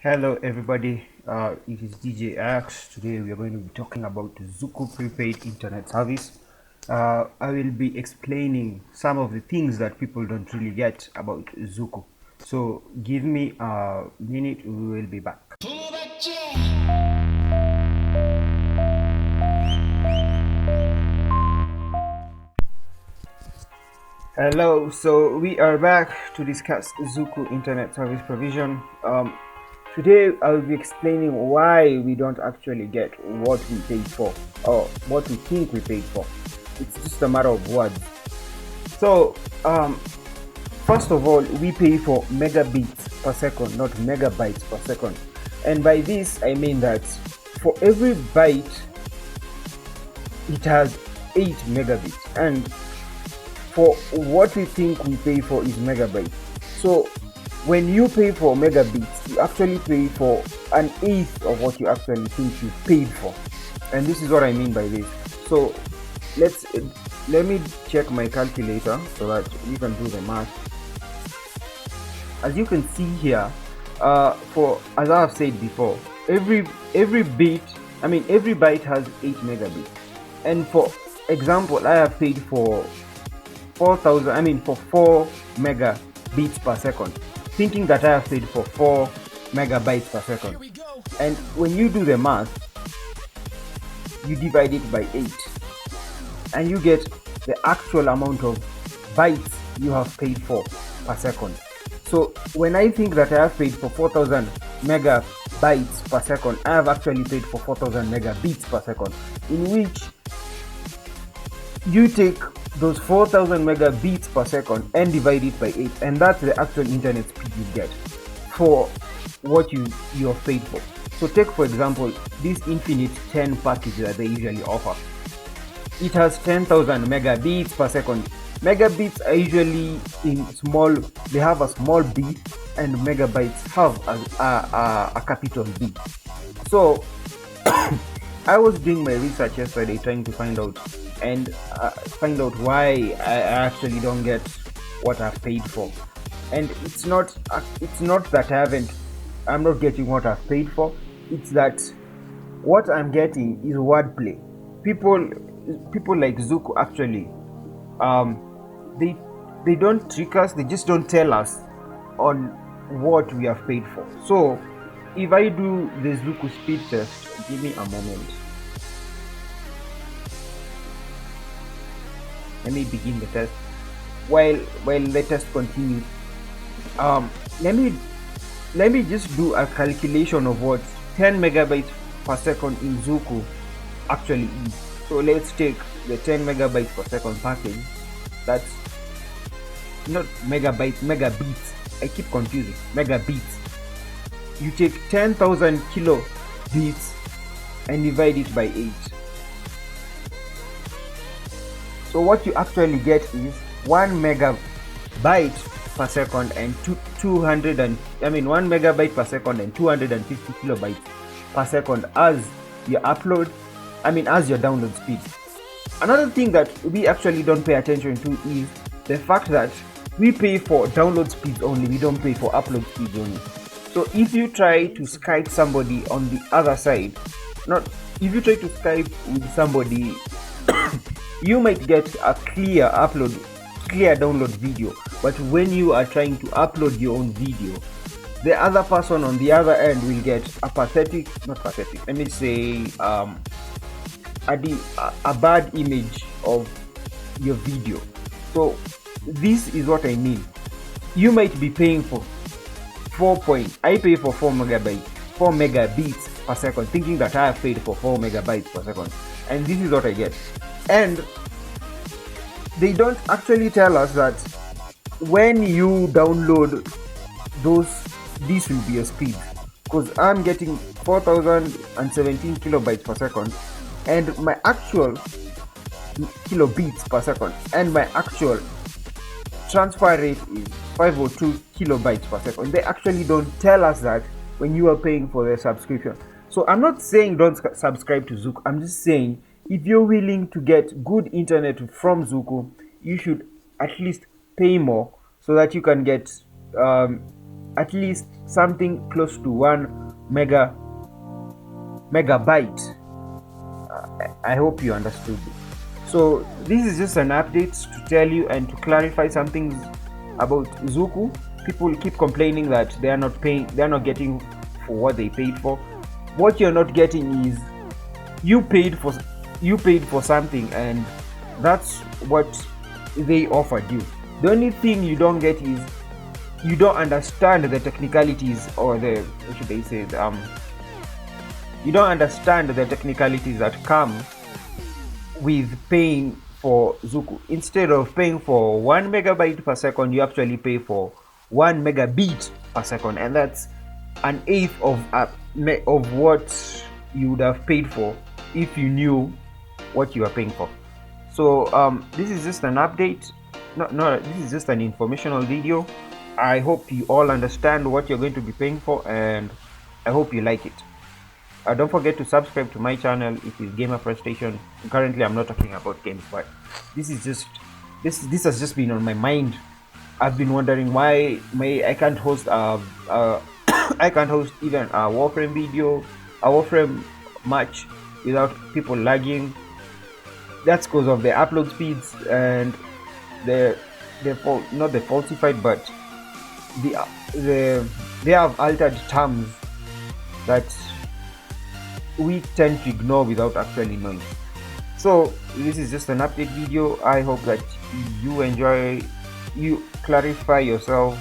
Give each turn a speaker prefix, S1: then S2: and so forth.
S1: Hello everybody, it is DJ X. Today we are going to be talking about Zuku prepaid internet service. I will be explaining some of the things that people don't really get about Zuku. So give me a minute, we will be back. Hello, so we are back to discuss Zuku internet service provision. Today I'll be explaining why we don't actually get what we paid for or what we think we paid for. It's just a matter of words. So, first of all, we pay for megabits per second, not megabytes per second. And by this, I mean that for every byte, it has 8 megabits. And for what we think we pay for is megabytes. So when you pay for megabits, you actually pay for an eighth of what you actually think you paid for. And this is what I mean by this. So let me check my calculator so that we can do the math. As you can see here, for as I have said before, every bit, every byte has 8 megabits. And for example, I have paid for 4 megabits per second, thinking that I have paid for 4 megabytes per second. And when you do the math, you divide it by 8 and you get the actual amount of bytes you have paid for per second. So when I think that I have paid for 4000 megabytes per second, I have actually paid for 4000 megabits per second, in which you take those 4000 megabits per second and divide it by 8, and that's the actual internet speed you get for what you have paid for. So take for example this Infinite 10 package that they usually offer. It has 10,000 megabits per second. Megabits are usually in small, they have a small b, and megabytes have a capital B. So I was doing my research yesterday trying to find out why I actually don't get what I've paid for. And it's not that I'm not getting what I've paid for. It's that what I'm getting is wordplay. People like Zuku actually, they don't trick us, they just don't tell us on what we have paid for. So if I do the Zuku speed test, give me a moment. Let me begin the test. While the test continues, let me just do a calculation of what 10 megabytes per second in Zuku actually is. So let's take the 10 megabytes per second package. That's not megabytes, megabits. I keep confusing. Megabits. You take 10,000 kilobits and divide it by 8. So what you actually get is 1 megabyte per second and 1 megabyte per second and 250 kilobytes per second as your as your download speed. Another thing that we actually don't pay attention to is the fact that we pay for download speeds only, we don't pay for upload speeds only. So if you try to Skype somebody on the other side, if you try to Skype with somebody, you might get a clear download video, but when you are trying to upload your own video, the other person on the other end will get a bad image of your video. So this is what I mean. You might be paying for I pay for 4 megabits per second, thinking that I have paid for 4 megabytes per second, and this is what I get. And they don't actually tell us that when you download this will be your speed, because I'm getting 4017 kilobytes per second and my actual kilobits per second, and my actual transfer rate is 502 kilobytes per second. They actually don't tell us that when you are paying for the subscription. So I'm not saying don't subscribe to Zuku. I'm just saying if you're willing to get good internet from Zuku, you should at least pay more so that you can get at least something close to 1 megabyte. I hope you understood. So this is just an update to tell you and to clarify some things about Zuku. People keep complaining that they are not getting for what they paid for. What you're not getting is you paid for something, and that's what they offered you. The only thing you don't get is you don't understand the technicalities, or what should I say, you don't understand the technicalities that come with paying for Zuku. Instead of paying for 1 megabyte per second, you actually pay for 1 megabit per second, and that's an eighth of what you would have paid for if you knew what you are paying for. So this is just an update. No, this is just an informational video. I hope you all understand what you're going to be paying for, and I hope you like it. Don't forget to subscribe to my channel. It is Gamer Frustration. Currently I'm not talking about games, but this is just this has just been on my mind. I've been wondering why I can't host I can't host even a Warframe video, a Warframe match without people lagging. That's because of the upload speeds and not the falsified, but they have altered terms that we tend to ignore without actually knowing. So this is just an update video. I hope that you enjoy, you clarify yourself